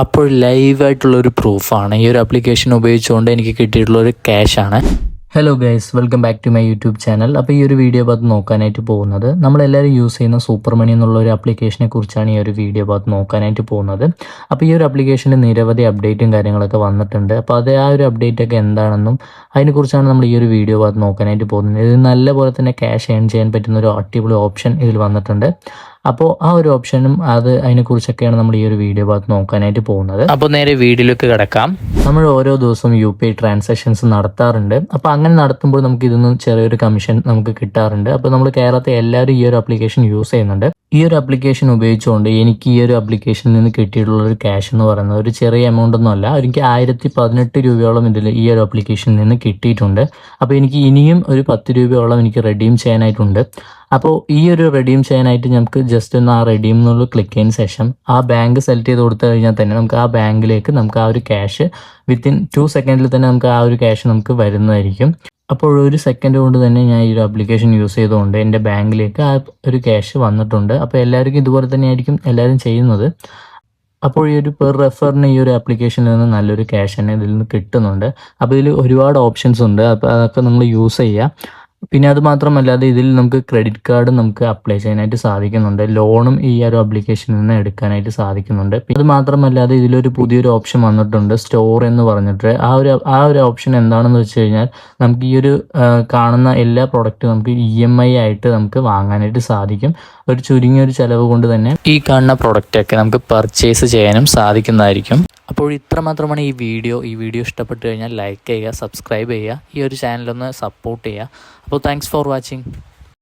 അപ്പോൾ ലൈവായിട്ടുള്ളൊരു പ്രൂഫാണ് ഈ ഒരു ആപ്ലിക്കേഷൻ ഉപയോഗിച്ചുകൊണ്ട് എനിക്ക് കിട്ടിയിട്ടുള്ളൊരു ക്യാഷാണ്. Hello guys, welcome back to my YouTube channel. അപ്പോൾ ഈ ഒരു വീഡിയോ ഭാഗത്ത് നോക്കാനായിട്ട് പോകുന്നത് നമ്മളെല്ലാവരും യൂസ് ചെയ്യുന്ന സൂപ്പർ മണി എന്നുള്ള ഒരു ആപ്ലിക്കേഷനെ കുറിച്ചാണ് ഈ ഒരു വീഡിയോ ഭാഗത്ത് നോക്കാനായിട്ട് പോകുന്നത്. അപ്പോൾ ഈ ഒരു ആപ്ലിക്കേഷന് നിരവധി അപ്ഡേറ്റും കാര്യങ്ങളൊക്കെ വന്നിട്ടുണ്ട്. അപ്പോൾ അത് ആ ഒരു അപ്ഡേറ്റ് ഒക്കെ എന്താണെന്നും അതിനെക്കുറിച്ചാണ് നമ്മൾ ഈ ഒരു വീഡിയോ ഭാഗത്ത് നോക്കാനായിട്ട് പോകുന്നത്. ഇത് നല്ലപോലെ തന്നെ ക്യാഷ് ഏൺ ചെയ്യാൻ പറ്റുന്ന ഒരു അടിപൊളി ഓപ്ഷൻ ഇതിൽ വന്നിട്ടുണ്ട്. അപ്പോൾ ആ ഒരു ഓപ്ഷനും അതിനെക്കുറിച്ചൊക്കെയാണ് നമ്മൾ ഈ ഒരു വീഡിയോ ഭാഗത്ത് നോക്കാനായിട്ട് പോകുന്നത്. അപ്പോൾ നേരെ വീഡിയോയിലേക്ക് കിടക്കാം. നമ്മൾ ഓരോ ദിവസവും UPI ട്രാൻസാക്ഷൻസ് നടത്താറുണ്ട്. അപ്പോൾ അങ്ങനെ നടത്തുമ്പോൾ നമുക്ക് ഇതിൽ നിന്ന് ചെറിയൊരു കമ്മീഷൻ നമുക്ക് കിട്ടാറുണ്ട്. അപ്പോൾ നമ്മൾ കേരളത്തിൽ എല്ലാവരും ഈ ഒരു ആപ്ലിക്കേഷൻ യൂസ് ചെയ്യുന്നുണ്ട്. ഈ ഒരു ആപ്ലിക്കേഷൻ ഉപയോഗിച്ചുകൊണ്ട് എനിക്ക് ഈ ഒരു ആപ്ലിക്കേഷനിൽ നിന്ന് കിട്ടിയിട്ടുള്ള ഒരു ക്യാഷ് എന്ന് പറയുന്നത് ഒരു ചെറിയ എമൗണ്ട് ഒന്നും അല്ല. എനിക്ക് 1018 രൂപയോളം ഇതിൽ ഈ ഒരു ആപ്ലിക്കേഷനിൽ നിന്ന് കിട്ടിയിട്ടുണ്ട്. അപ്പോൾ എനിക്ക് ഇനിയും ഒരു 10 രൂപയോളം എനിക്ക് റെഡീം ചെയ്യാനായിട്ടുണ്ട്. അപ്പോൾ ഈ ഒരു റെഡീം ചെയ്യാനായിട്ട് നമുക്ക് ജസ്റ്റ് ഒന്ന് ആ റെഡീം എന്നുള്ള ക്ലിക്ക് ചെയ്യുന്ന ശേഷം ആ ബാങ്ക് സെലക്ട് ചെയ്ത് കൊടുത്തു കഴിഞ്ഞാൽ തന്നെ നമുക്ക് ആ ബാങ്കിലേക്ക് നമുക്ക് ആ ഒരു ക്യാഷ് വിത്തിൻ 2 സെക്കൻഡിൽ തന്നെ നമുക്ക് ആ ഒരു ക്യാഷ് നമുക്ക് വരുന്നതായിരിക്കും. അപ്പോൾ ഒരു സെക്കൻഡ് കൊണ്ട് തന്നെ ഞാൻ ഈ ഒരു ആപ്ലിക്കേഷൻ യൂസ് ചെയ്തുകൊണ്ട് എൻ്റെ ബാങ്കിലേക്ക് ആ ഒരു ക്യാഷ് വന്നിട്ടുണ്ട്. അപ്പോൾ എല്ലാവർക്കും ഇതുപോലെ തന്നെയായിരിക്കും എല്ലാവരും ചെയ്യുന്നത്. അപ്പോൾ ഈ ഒരു പെർ റെഫറിന് ഈ ഒരു ആപ്ലിക്കേഷനിൽ നിന്ന് നല്ലൊരു ക്യാഷ് തന്നെ ഇതിൽ നിന്ന് കിട്ടുന്നുണ്ട്. അപ്പോൾ ഇതിൽ ഒരുപാട് ഓപ്ഷൻസ് ഉണ്ട്. അപ്പോൾ അതൊക്കെ നമ്മൾ യൂസ് ചെയ്യുക. പിന്നെ അത് മാത്രമല്ലാതെ ഇതിൽ നമുക്ക് ക്രെഡിറ്റ് കാർഡ് നമുക്ക് അപ്ലൈ ചെയ്യാനായിട്ട് സാധിക്കുന്നുണ്ട്. ലോണും ഈ ഒരു ആപ്ലിക്കേഷനിൽ നിന്ന് എടുക്കാനായിട്ട് സാധിക്കുന്നുണ്ട്. പിന്നെ അത് മാത്രമല്ലാതെ ഇതിലൊരു പുതിയൊരു ഓപ്ഷൻ വന്നിട്ടുണ്ട്, സ്റ്റോർ എന്ന് പറഞ്ഞിട്ട്. ആ ഒരു ഓപ്ഷൻ എന്താണെന്ന് വെച്ച് കഴിഞ്ഞാൽ നമുക്ക് ഈ ഒരു കാണുന്ന എല്ലാ പ്രൊഡക്റ്റും നമുക്ക് EMI ആയിട്ട് നമുക്ക് വാങ്ങാനായിട്ട് സാധിക്കും. ഒരു ചുരുങ്ങിയൊരു ചിലവ് കൊണ്ട് തന്നെ ഈ കാണുന്ന പ്രൊഡക്റ്റൊക്കെ നമുക്ക് പർച്ചേസ് ചെയ്യാനും സാധിക്കുന്നതായിരിക്കും. അപ്പോൾ ഇത്ര മാത്രമാണ് ഈ വീഡിയോ ഇഷ്ടപ്പെട്ട് കഴിഞ്ഞാൽ ലൈക്ക് ചെയ്യുക, സബ്സ്ക്രൈബ് ചെയ്യുക, ഈ ഒരു ചാനലൊന്ന് സപ്പോർട്ട് ചെയ്യുക. അപ്പോൾ താങ്ക്സ് ഫോർ വാച്ചിങ്.